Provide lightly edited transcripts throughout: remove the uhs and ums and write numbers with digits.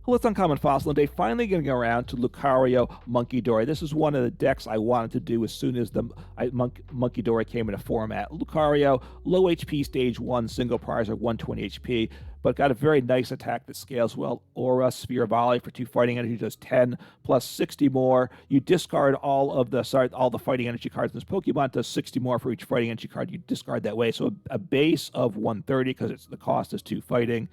Well, it's Uncommon Fossil Day. Finally getting around to Lucario Munkidori. This is one of the decks I wanted to do as soon as the Munkidori came into format. Lucario, low HP, stage 1, single prize of 120 HP, but got a very nice attack that scales well. Aura, Sphere Volley for 2 fighting energy does 10 plus 60 more. You discard all the fighting energy cards in this Pokemon, does 60 more for each fighting energy card you discard that way. So a base of 130 because the cost is 2 fighting,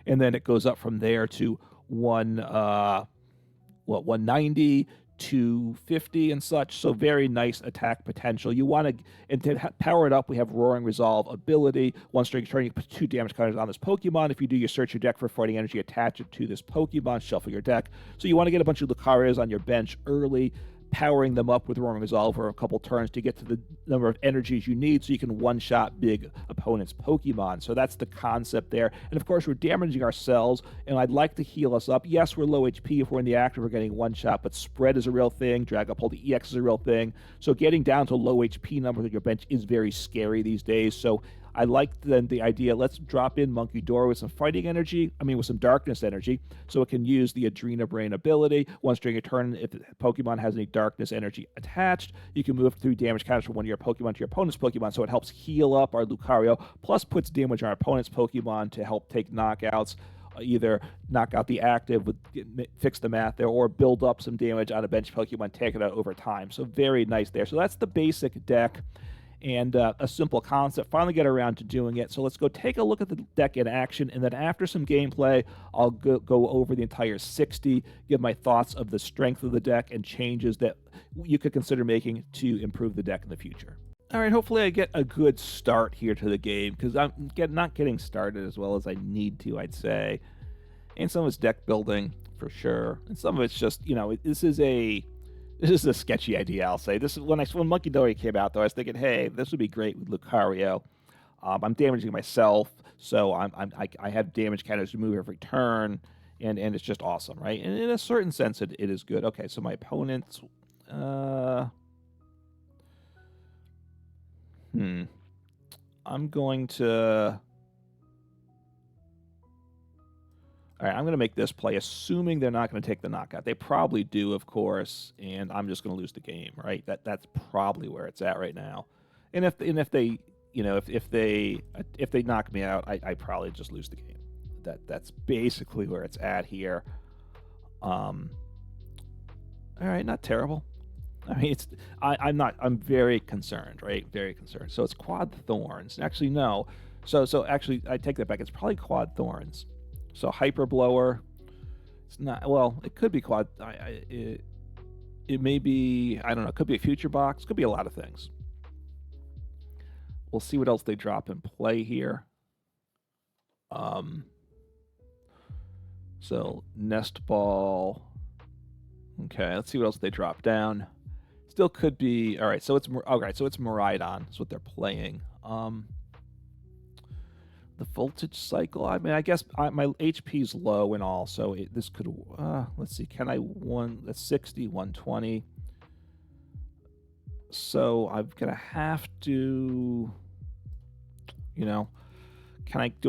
and then it goes up from there to 190, 250 and such. So very nice attack potential. You want to, and to power it up, we have Roaring Resolve ability. One string turn, you put 2 damage counters on this Pokemon. If you do, you search your deck for fighting energy, attach it to this Pokemon, shuffle your deck. So you want to get a bunch of Lucarios on your bench early, powering them up with Roaring Resolve for a couple turns to get to the number of energies you need so you can one-shot big opponents' Pokemon. So that's the concept there. And of course, we're damaging ourselves, and I'd like to heal us up. Yes, we're low HP. If we're in the active, we're getting one-shot, but spread is a real thing. Drag up all the EX is a real thing. So getting down to low HP numbers on your bench is very scary these days. So I like then the idea, let's drop in Munkidori with some fighting energy, with some darkness energy, so it can use the Adrena Brain ability. Once during a turn, if the Pokemon has any darkness energy attached, you can move 3 damage counters from one of your Pokemon to your opponent's Pokemon, so it helps heal up our Lucario, plus puts damage on our opponent's Pokemon to help take knockouts, either knock out the active, fix the math there, or build up some damage on a bench Pokemon, take it out over time. So very nice there. So that's the basic deck. And a simple concept. Finally get around to doing it. So let's go take a look at the deck in action, and then after some gameplay, I'll go over the entire 60, give my thoughts of the strength of the deck and changes that you could consider making to improve the deck in the future. All right, hopefully I get a good start here to the game, because I'm not getting started as well as I need to, I'd say. And some of it's deck building, for sure. And some of it's just, this is a sketchy idea, I'll say. This is when Munkidori came out, though, I was thinking, hey, this would be great with Lucario. I'm damaging myself, so I have damage counters to move every turn, and it's just awesome, right? And in a certain sense, it is good. Okay, so my opponent's... I'm going to... All right, I'm going to make this play, assuming they're not going to take the knockout. They probably do, of course, and I'm just going to lose the game, right? That's probably where it's at right now. And if they knock me out, I probably just lose the game. That's basically where it's at here. All right, not terrible. I'm very concerned, right? Very concerned. So it's Quad Thorns. Actually, no. So actually, I take that back. It's probably Quad Thorns. So Hyper Blower, it's not, well, it could be Quad, it may be, I don't know, it could be a Future Box, could be a lot of things. We'll see what else they drop in play here. So Nest Ball, okay, let's see what else they drop down. Still could be, all right, so it's Miraidon, that's what they're playing. The voltage cycle, I guess my HP's low and all, so this could, let's see, can I that's 60, 120. So I'm going to have to, do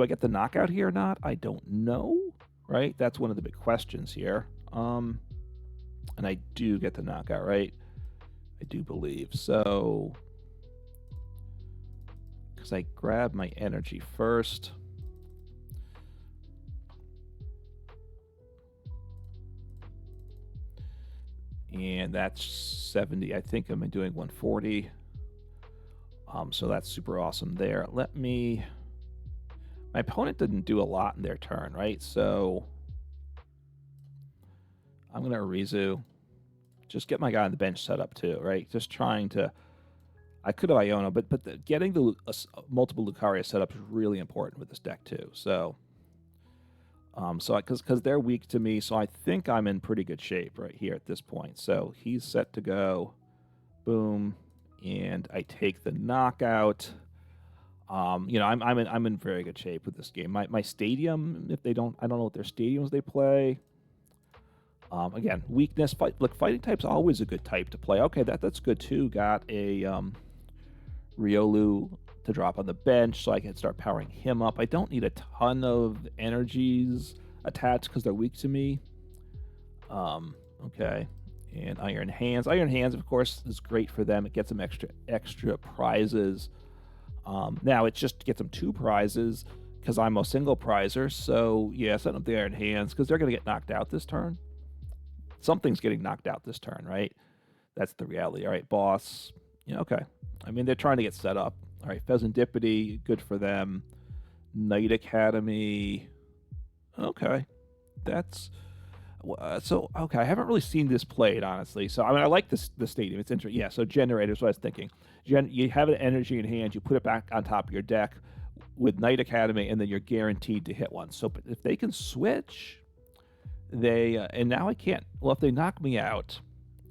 I get the knockout here or not? I don't know, right? That's one of the big questions here. And I do get the knockout, right? I do believe. So... I grab my energy first. And that's 70. I think I'm doing 140. So that's super awesome there. My opponent didn't do a lot in their turn, right? So I'm going to Arezu. Just get my guy on the bench set up too, right? Just trying to... I could have Iono, but getting the multiple Lucario setup is really important with this deck too. So, because they're weak to me, so I think I'm in pretty good shape right here at this point. So he's set to go, boom, and I take the knockout. I'm in very good shape with this game. My stadium, I don't know what their stadiums they play. Again, weakness, fighting type's always a good type to play. Okay, that's good too. Got a Riolu to drop on the bench so I can start powering him up. I don't need a ton of energies attached because they're weak to me. Okay. And Iron Hands. Iron Hands, of course, is great for them. It gets them extra prizes. Now, it just gets them 2 prizes because I'm a single prizer. So, yeah, setting up the Iron Hands because they're going to get knocked out this turn. Something's getting knocked out this turn, right? That's the reality. All right, boss. Yeah, okay. I mean, they're trying to get set up. All right, Fezandipiti, good for them. Knight Academy. Okay. That's... so, okay, I haven't really seen this played, honestly. So, I mean, I like the stadium. It's interesting. Yeah, so generators, what I was thinking. You have an energy in hand. You put it back on top of your deck with Knight Academy, and then you're guaranteed to hit one. So, but if they can switch, they... and now I can't... Well, if they knock me out,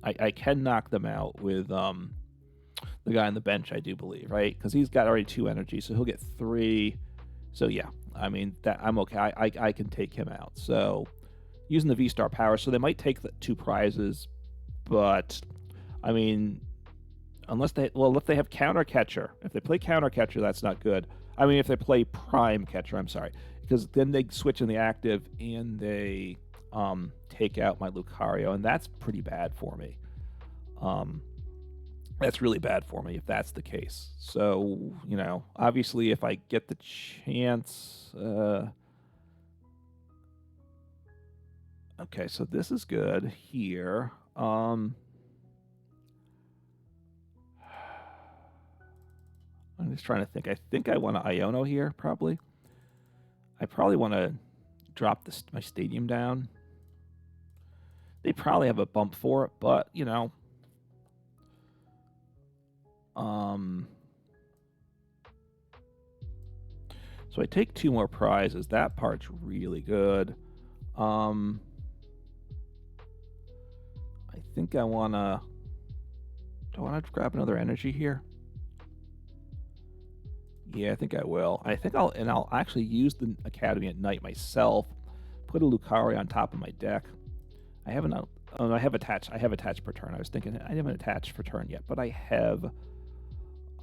I can knock them out with the guy on the bench, I do believe, right? Because he's got already 2 energy, so he'll get 3. So, yeah, I mean, that I'm okay. I can take him out. So... using the V-Star power, so they might take the 2 prizes, but, I mean, unless they, well, if they have Counter Catcher, if they play Counter Catcher, that's not good. I mean, if they play Prime Catcher, I'm sorry, because then they switch in the active and they take out my Lucario, and that's pretty bad for me. That's really bad for me if that's the case. So, you know, obviously if I get the chance... okay, so this is good here. I'm just trying to think. I think I want to Iono here, probably. I probably want to drop my stadium down. They probably have a bump for it, but, you know. So I take 2 more prizes. That part's really good. I think I want to... do I want to grab another energy here? Yeah, I think I will. I think I'll actually use the Academy at night myself. Put a Lucario on top of my deck. I haven't... oh, no, I have attached per turn. I was thinking I haven't attached per turn yet, but I have...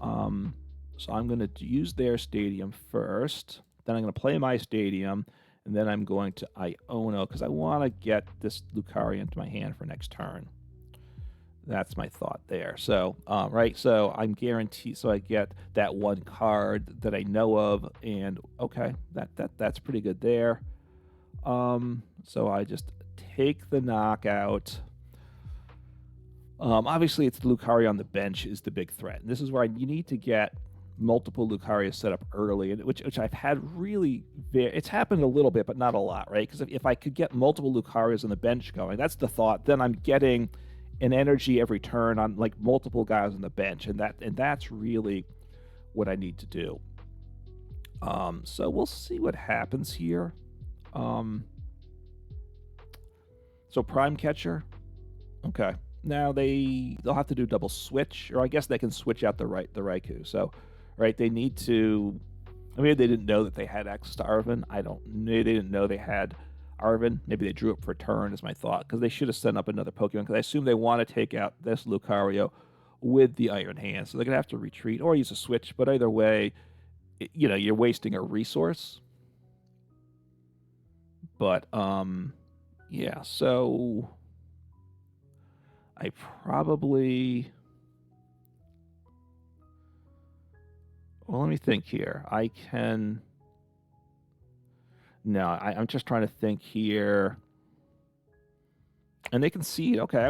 so I'm going to use their stadium first. Then I'm going to play my stadium. And then I'm going to Iono because I want to get this Lucario into my hand for next turn. That's my thought there. So, right, so I'm guaranteed, so I get that 1 card that I know of, and okay, that's pretty good there. So I just take the knockout. Obviously, it's the Lucario on the bench is the big threat. And this is where you need to get multiple Lucarios set up early, which I've had really... it's happened a little bit, but not a lot, right? Because if I could get multiple Lucarios on the bench going, that's the thought, then I'm getting an energy every turn on, like, multiple guys on the bench, and that's really what I need to do. So we'll see what happens here. So Prime Catcher. Okay. Now they'll have to do double switch, or I guess they can switch out the Raikou. So... right, they need to... I mean, they didn't know that they had access to Arven. I don't know. They didn't know they had Arven. Maybe they drew up for turn, is my thought, because they should have sent up another Pokemon, because I assume they want to take out this Lucario with the Iron Hand. So they're going to have to retreat or use a switch, but either way, you know, you're wasting a resource. But, yeah, so... I probably... well, let me think here. I can... no, I'm just trying to think here. And they can see, okay,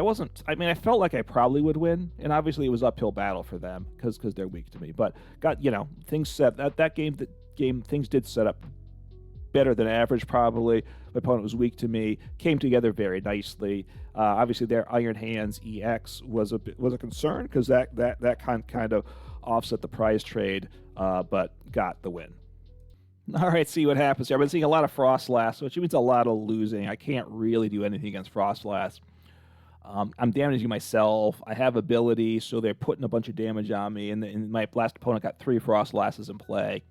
I mean, I felt like I probably would win, and obviously it was uphill battle for them, because they're weak to me. But, you know, things set... that game, things did set up better than average, probably. My opponent was weak to me, came together very nicely. Obviously, their Iron Hands EX was a concern, because that kind of offset the prize trade, but got the win. All right, see what happens here. I've been seeing a lot of Frostlass, which means a lot of losing. I can't really do anything against Frostlass. I'm damaging myself. I have ability, so they're putting a bunch of damage on me, and my last opponent got 3 Frostlasses in play.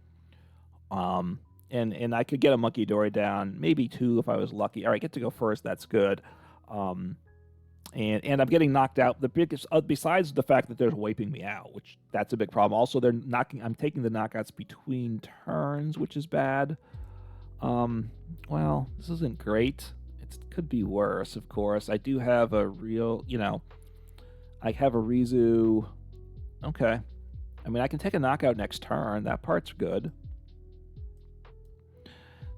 And I could get a Munkidori down, maybe 2 if I was lucky. All right, get to go first. That's good. And I'm getting knocked out. The biggest, besides the fact that they're wiping me out, which that's a big problem. Also, I'm taking the knockouts between turns, which is bad. Well, this isn't great. it could be worse, of course. I do have a real, I have a Arezu. Okay. I mean, I can take a knockout next turn. That part's good.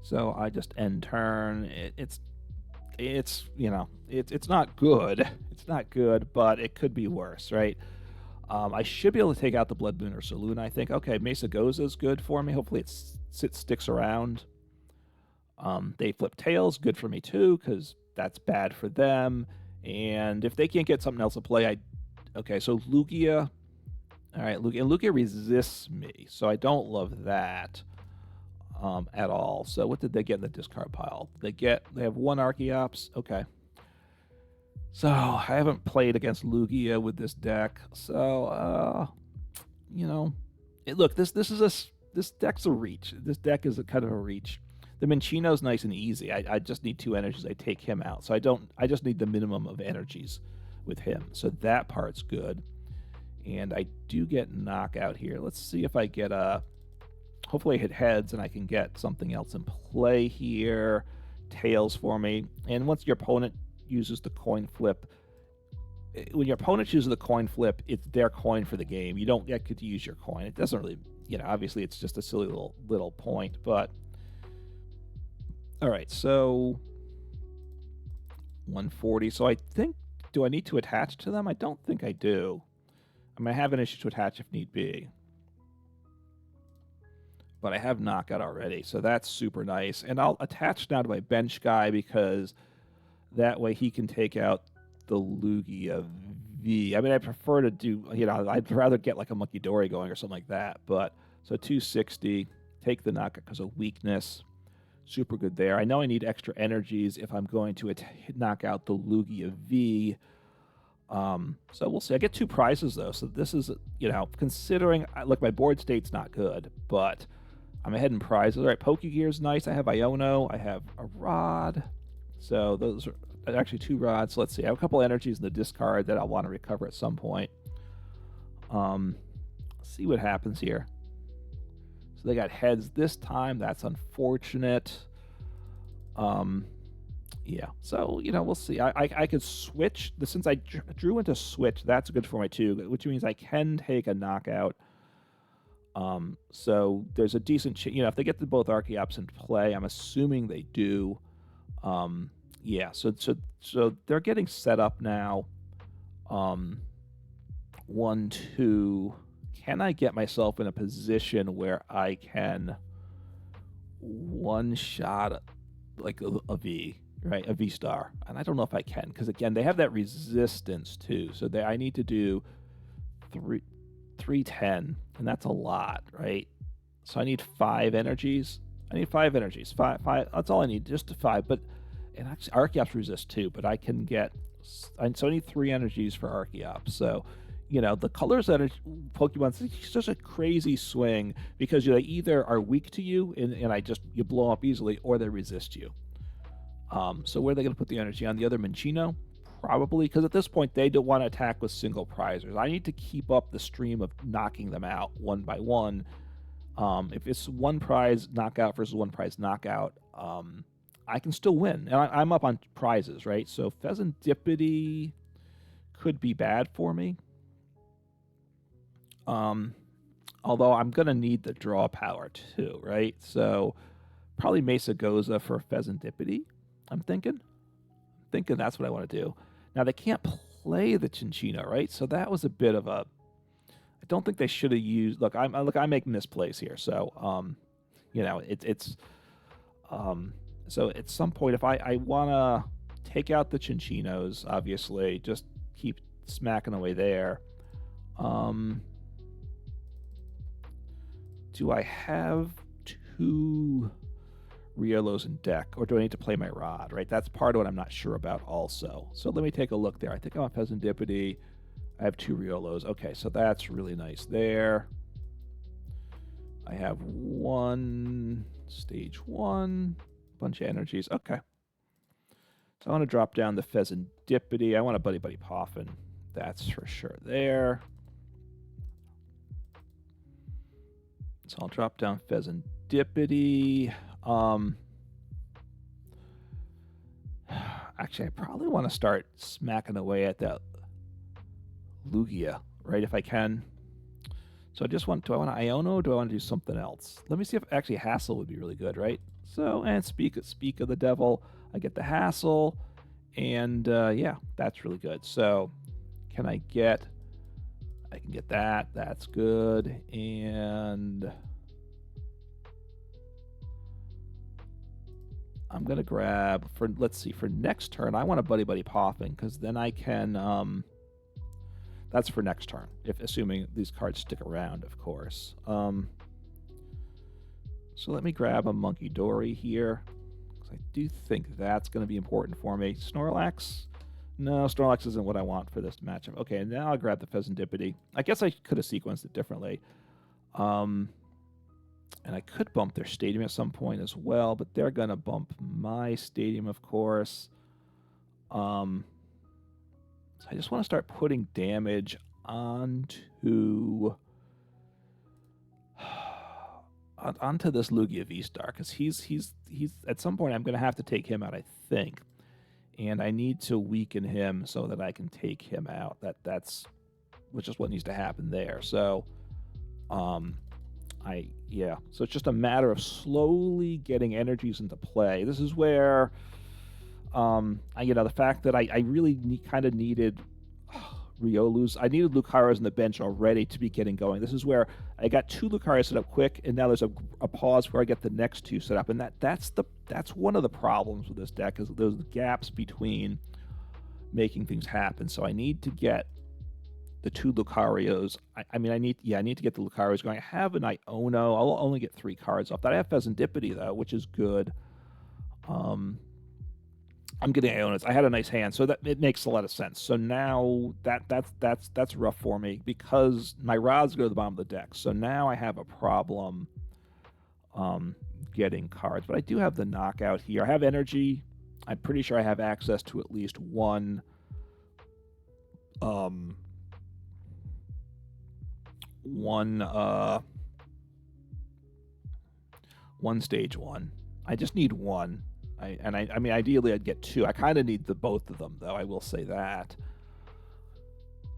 So I just end turn. It's not good. It's not good, but it could be worse, right? I should be able to take out the Blood Moon or Saloon, I think. Okay, Mesa Goza is good for me. Hopefully it sticks around. They flip tails, good for me too, because that's bad for them. And if they can't get something else to play, okay, so Lugia. All right, Lugia resists me, so I don't love that at all. So what did they get in the discard pile? They have one Archeops. Okay. So I haven't played against Lugia with this deck, so look, this deck's a reach. This deck is a kind of a reach. The Minchino's nice and easy. I just need 2 energies. I take him out, so I just need the minimum of energies with him. So that part's good, and I do get knockout here. Let's see if I get hopefully I hit heads and I can get something else in play here. Tails for me, and once your opponent uses the coin flip. When your opponent uses the coin flip, it's their coin for the game. You don't get to use your coin. It doesn't really, obviously it's just a silly little point, but all right, so 140. So I think, do I need to attach to them? I don't think I do. I mean, I have an issue to attach if need be, but I have knockout already, so that's super nice. And I'll attach now to my bench guy because that way he can take out the Lugia V. I mean, I prefer to do, I'd rather get like a Munkidori going or something like that. But so 260, take the knockout because of weakness. Super good there. I know I need extra energies if I'm going to knock out the Lugia V. So we'll see. I get 2 prizes though. So this is, considering, look, my board state's not good, but I'm ahead in prizes. All right, Pokégear's nice. I have Iono. I have a Rod. So those are actually 2 rods. Let's see. I have a couple energies in the discard that I'll want to recover at some point. Let's see what happens here. So they got heads this time. That's unfortunate. Yeah. So, we'll see. I could switch. Since I drew into switch, that's good for my 2, which means I can take a knockout. So there's a decent chance, if they get the both Archeops in play, I'm assuming they do. Yeah, so they're getting set up now. 1, 2. Can I get myself in a position where I can one-shot like a V, right? A V star. And I don't know if I can, because again, they have that resistance too. So I need to do 310, and that's a lot, right? So I need 5 energies. Five. That's all I need, just 5. But and actually, Archeops resist too, but I can get. So I need 3 energies for Archeops. So, the colors that are Pokemon, it's just a crazy swing because they either are weak to you and you blow up easily, or they resist you. So where are they going to put the energy on? The other Minchino? Probably, because at this point they don't want to attack with single prizers. I need to keep up the stream of knocking them out one by one. If it's 1 prize knockout versus 1 prize knockout, I can still win. And I'm up on prizes, right? So Fezandipiti could be bad for me. Although I'm going to need the draw power too, right? So probably Mesa Goza for Fezandipiti, I'm thinking. That's what I want to do. Now, they can't play the Chinchino, right? So that was a bit of a... I don't think they should have used... Look, I make misplays here. So, so at some point, if I want to take out the Chinchinos, obviously, just keep smacking away there. Do I have 2 Rielos in deck, or do I need to play my Rod, right? That's part of what I'm not sure about also. So let me take a look there. I think I'm on Fezandipiti. I have 2 Riolos. Okay, so that's really nice there. I have 1 stage 1, bunch of energies. Okay. So I want to drop down the Fezandipiti. I want a Buddy-Buddy Poffin. That's for sure there. So I'll drop down Fezandipiti. Actually, I probably want to start smacking away at that Lugia, right, if I can. So I just want, do I want to Iono or do I want to do something else? Let me see if actually Hassel would be really good, right? So, and speak of the devil, I get the Hassel, and yeah, that's really good. So can I can get that, that's good, and I'm going to grab, let's see, for next turn, I want a Buddy-Buddy Poffin, because then I can, that's for next turn, assuming these cards stick around, of course. So let me grab a Munkidori here, because I do think that's going to be important for me. Snorlax? No, Snorlax isn't what I want for this matchup. Okay, now I'll grab the Fezandipiti. I guess I could have sequenced it differently. And I could bump their stadium at some point as well, but they're going to bump my stadium, of course. So I just want to start putting damage onto this Lugia V-Star, because he's at some point I'm going to have to take him out, I think, and I need to weaken him so that I can take him out. That's which is what needs to happen there. So, yeah. So it's just a matter of slowly getting energies into play. This is where, the fact that I really kind of needed Riolu's. I needed Lucario's in the bench already to be getting going. This is where I got 2 Lucarios set up quick, and now there's a pause where I get the next 2 set up, and that's one of the problems with this deck, is those gaps between making things happen. So I need to get the 2 Lucarios. I need to get the Lucarios going. I have an Iono. I'll only get 3 cards off that. I have Fezandipiti though, which is good. I'm getting Ionos. I had a nice hand, so that it makes a lot of sense. So now that's rough for me, because my rods go to the bottom of the deck. So now I have a problem getting cards. But I do have the knockout here. I have energy. I'm pretty sure I have access to at least one stage 1. I just need 1. I mean, ideally I'd get 2. I kind of need both of them, though. I will say that.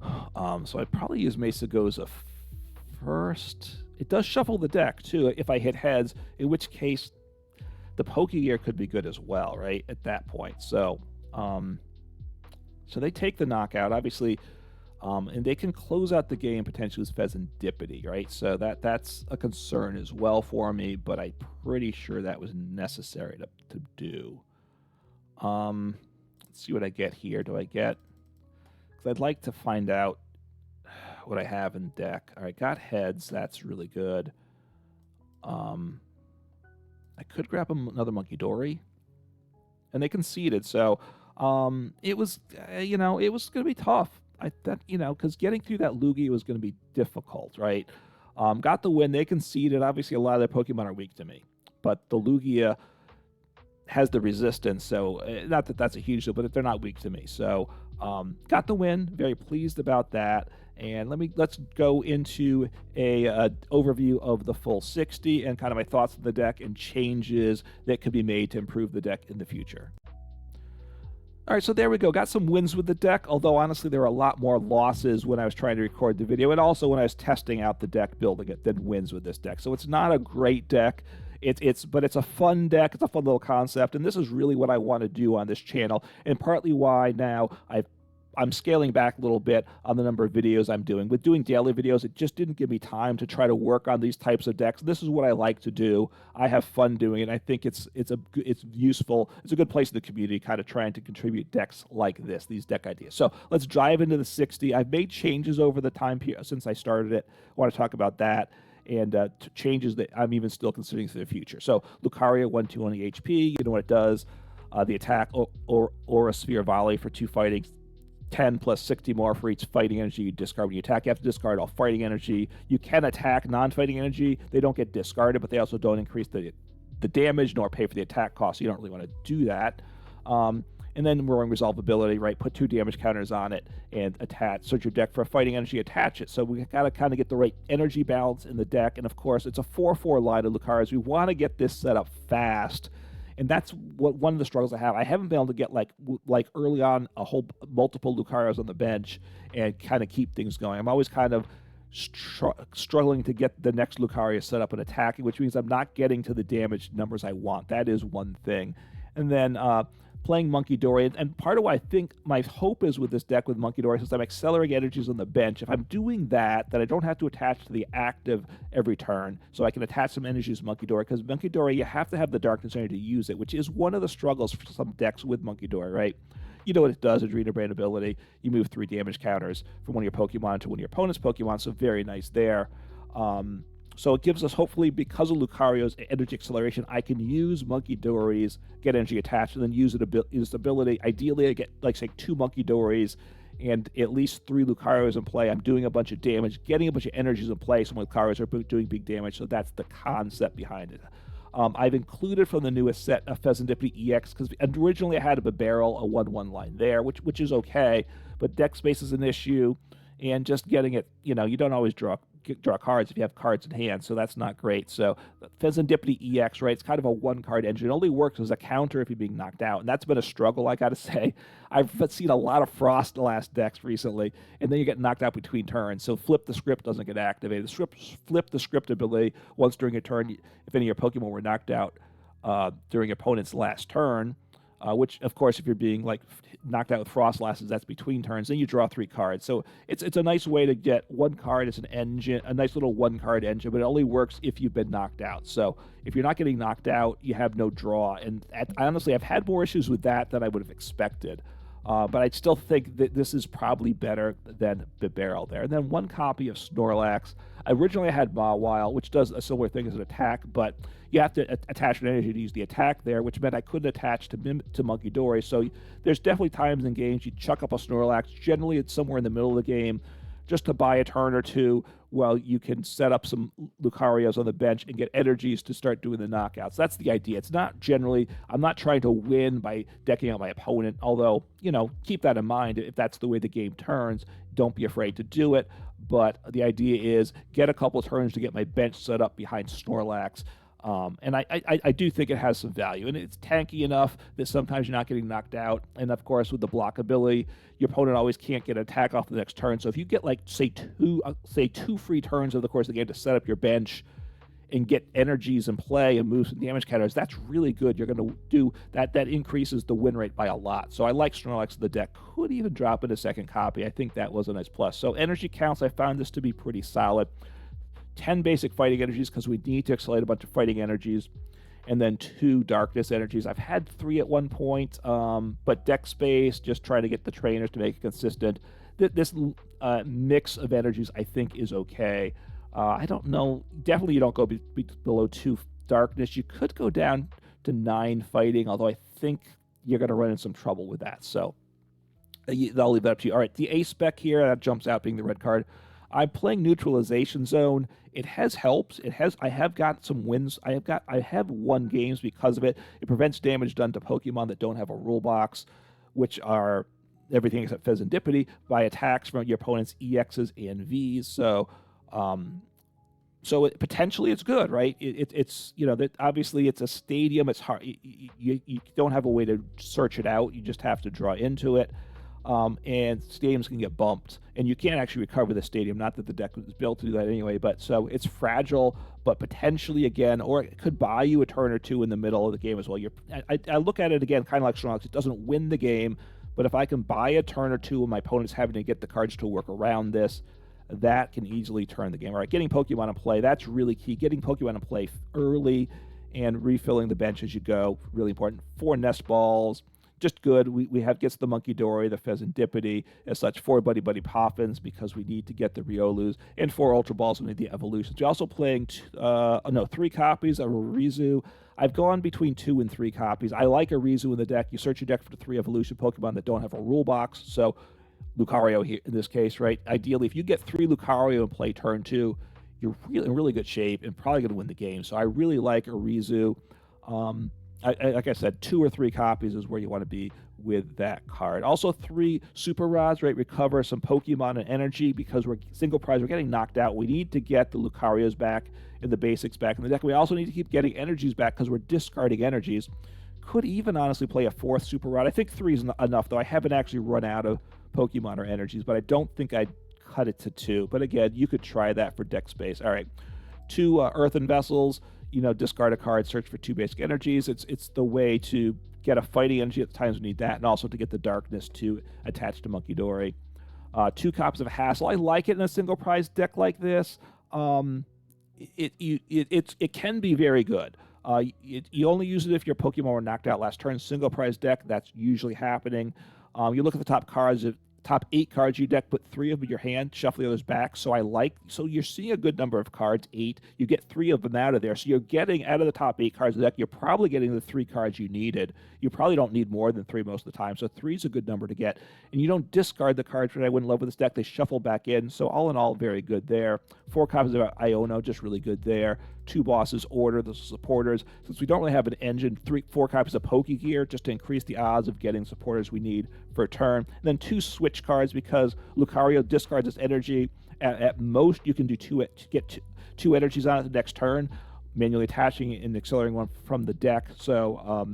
So I'd probably use Mesagoza first. It does shuffle the deck too if I hit heads, in which case the Pokégear could be good as well, right? At that point. So, so they take the knockout, obviously, and they can close out the game potentially with Fezandipiti, right? So that's a concern as well for me, but I'm pretty sure that was necessary to do. Let's see what I get here. Do I get... because I'd like to find out what I have in deck. All right, got heads. That's really good. I could grab another Munkidori, and they conceded. So it was, it was going to be tough. Because getting through that Lugia was going to be difficult, right? Got the win. They conceded. Obviously, a lot of their Pokemon are weak to me, but the Lugia has the resistance. So not that that's a huge deal, but they're not weak to me. So got the win. Very pleased about that. And let's go into a overview of the full 60 and kind of my thoughts on the deck and changes that could be made to improve the deck in the future. All right, so there we go. Got some wins with the deck, although honestly there were a lot more losses when I was trying to record the video, and also when I was testing out the deck, building it, than wins with this deck. So it's not a great deck. But it's a fun deck. It's a fun little concept, and this is really what I want to do on this channel, and partly why now I'm scaling back a little bit on the number of videos I'm doing. With doing daily videos, it just didn't give me time to try to work on these types of decks. This is what I like to do. I have fun doing it. I think it's useful. It's a good place in the community, kind of trying to contribute decks like this, these deck ideas. So let's dive into the 60. I've made changes over the time since I started it. I want to talk about that, and changes that I'm even still considering for the future. So Lucario 120 HP. You know what it does. The attack Aura Sphere Volley for 2 fighting. 10 plus 60 more for each fighting energy you discard when you attack. You have to discard all fighting energy. You can attack non-fighting energy. They don't get discarded, but they also don't increase the damage nor pay for the attack cost, so you don't really want to do that. And then Roaring Resolve ability, right? Put 2 damage counters on it and search your deck for a fighting energy, attach it. So we got to kind of get the right energy balance in the deck. And of course, it's a 4/4 line of Lucarios. We want to get this set up fast And that's what one of the struggles I have. I haven't been able to get like early on multiple Lucarios on the bench and kind of keep things going. I'm always kind of struggling to get the next Lucario set up and attacking, which means I'm not getting to the damage numbers I want. That is one thing. And then playing Munkidori, and part of what I think my hope is with this deck with Munkidori, since I'm accelerating energies on the bench, if I'm doing that, then I don't have to attach to the active every turn, so I can attach some energies to Munkidori, because Munkidori, you have to have the Darkness Energy to use it, which is one of the struggles for some decks with Munkidori, right? You know what it does, Adrena Brain ability. You move 3 damage counters from one of your Pokemon to one of your opponent's Pokemon, so very nice there. So it gives us, hopefully, because of Lucario's energy acceleration, I can use Munkidori's get energy attached and then use its ability. Ideally, I get, like, say, 2 Munkidoris and at least 3 Lucarios in play. I'm doing a bunch of damage, getting a bunch of energies in play, so my Lucarios are doing big damage, so that's the concept behind it. I've included from the newest set a Fezandipiti EX, because originally I had a Bibarel, a 1/1 line there, which is okay, but deck space is an issue, and just getting it, you don't always draw cards if you have cards in hand, so that's not great. So Fezandipiti EX, right, it's kind of a 1-card engine. It only works as a counter if you're being knocked out, and that's been a struggle, I gotta say. I've seen a lot of Frost in the last decks recently, and then you get knocked out between turns, so Flip the Script doesn't get activated. Flip the Script ability, once during a turn, if any of your Pokemon were knocked out during your opponent's last turn, which, of course, if you're being like knocked out with Frost Lasses, that's between turns. Then you draw 3 cards. So it's a nice way to get 1 card as an engine, a nice little 1-card engine, but it only works if you've been knocked out. So if you're not getting knocked out, you have no draw. And honestly, I've had more issues with that than I would have expected. But I still think that this is probably better than Bibarel there. And then 1 copy of Snorlax. Originally, I had Mawile, which does a similar thing as an attack, but you have to attach an energy to use the attack there, which meant I couldn't attach to Munkidori. So there's definitely times in games you chuck up a Snorlax. Generally, it's somewhere in the middle of the game, just to buy a turn or two while you can set up some Lucarios on the bench and get energies to start doing the knockouts. That's the idea. It's not generally, I'm not trying to win by decking out my opponent, although, keep that in mind. If that's the way the game turns, don't be afraid to do it. But the idea is get a couple of turns to get my bench set up behind Snorlax. And I do think it has some value, and it's tanky enough that sometimes you're not getting knocked out. And of course, with the block ability, your opponent always can't get an attack off the next turn. So if you get like say two free turns over the course of the game to set up your bench and get energies in play and move some damage counters, that's really good. You're going to do that. That increases the win rate by a lot. So I like Snorlax in the deck. Could even drop in a second copy. I think that was a nice plus. So energy counts, I found this to be pretty solid. 10 basic fighting energies, because we need to accelerate a bunch of fighting energies, and then 2 darkness energies. I've had 3 at one point, but deck space, just trying to get the trainers to make it consistent. This mix of energies, I think, is okay. I don't know. Definitely you don't go below 2 darkness. You could go down to 9 fighting, although I think you're going to run into some trouble with that. So I'll leave that up to you. All right, the A spec here, that jumps out being the red card. I'm playing Neutralization Zone. It has helped. I have got some wins. I have won games because of it. It prevents damage done to Pokemon that don't have a rule box, which are everything except Fezandipiti, by attacks from your opponent's EXs and Vs. So potentially it's good, right? It's that obviously it's a stadium. It's hard. You don't have a way to search it out. You just have to draw into it. And stadiums can get bumped, and you can't actually recover the stadium. Not that the deck was built to do that anyway, but so it's fragile, but potentially again, or it could buy you a turn or two in the middle of the game as well. I look at it again kind of like Snorlax. It doesn't win the game, but if I can buy a turn or two and my opponent's having to get the cards to work around this, that can easily turn the game. All right, getting Pokemon in play, that's really key. Getting Pokemon in play early and refilling the bench as you go, really important. 4 Nest Balls. Just good. We have gets the Munkidori, the Fezandipiti, as such. 4 Buddy-Buddy Poffins, because we need to get the Riolus, and 4 Ultra Balls. We need the evolutions. We're also playing 3 copies of Arezu. I've gone between 2 and 3 copies. I like Arezu in the deck. You search your deck for the 3 evolution Pokemon that don't have a rule box. So Lucario here in this case, right? Ideally, if you get 3 Lucario in play turn 2, you're really in really good shape and probably going to win the game. So I really like Arezu. Like I said, 2 or 3 copies is where you want to be with that card. Also, 3 Super Rods, right? Recover some Pokemon and energy, because we're single prize. We're getting knocked out. We need to get the Lucarios back and the basics back in the deck. We also need to keep getting energies back, because we're discarding energies. could even honestly play a 4th Super Rod. I think 3 is enough, though. I haven't actually run out of Pokemon or energies, but I don't think I'd cut it to 2. But again, you could try that for deck space. All right, 2 Earthen Vessels. Discard a card, search for 2 basic energies. It's the way to get a fighting energy at the times we need that, and also to get the darkness to attach to Munkidori. 2 copies of Hassel. I like it in a single prize deck like this. It can be very good. You only use it if your Pokemon were knocked out last turn. Single prize deck, that's usually happening. You look at the top cards. Top 8 cards you deck, put 3 of them in your hand, shuffle the others back. So you're seeing a good number of cards, 8. You get 3 of them out of there. So you're getting out of the top 8 cards of the deck, you're probably getting the 3 cards you needed. You probably don't need more than 3 most of the time. So 3 is a good number to get. And you don't discard the cards that I wouldn't love with this deck. They shuffle back in. So all in all, very good there. 4 copies of Iono, just really good there. 2 bosses, Order, the supporters. Since we don't really have an engine, 4 copies of Pokégear, just to increase the odds of getting supporters we need for a turn. And then 2 switch cards, because Lucario discards its energy. At most, you can do get two energies on it the next turn, manually attaching and accelerating one from the deck. So,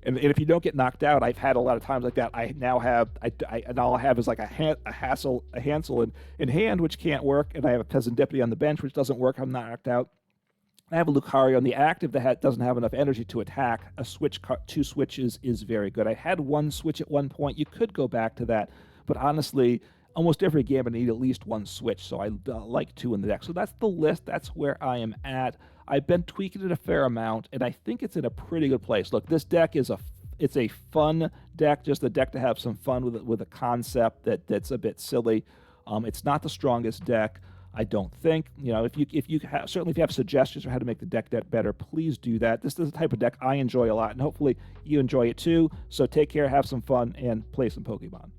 and if you don't get knocked out, I've had a lot of times like that. I now have, and all I have is like a Hassel in hand, which can't work, and I have a Fezandipiti on the bench, which doesn't work. I'm not knocked out. I have a Lucario on the active that doesn't have enough energy to attack. 2 switches is very good. I had 1 switch at one point. You could go back to that, but honestly, almost every game I need at least 1 switch, so I like 2 in the deck. So that's the list. That's where I am at. I've been tweaking it a fair amount, and I think it's in a pretty good place. Look, this deck is it's a fun deck, just a deck to have some fun with a concept that's a bit silly. It's not the strongest deck, I don't think. If you have suggestions for how to make the deck better, please do that. This is the type of deck I enjoy a lot, and hopefully you enjoy it too. So take care, have some fun, and play some Pokemon.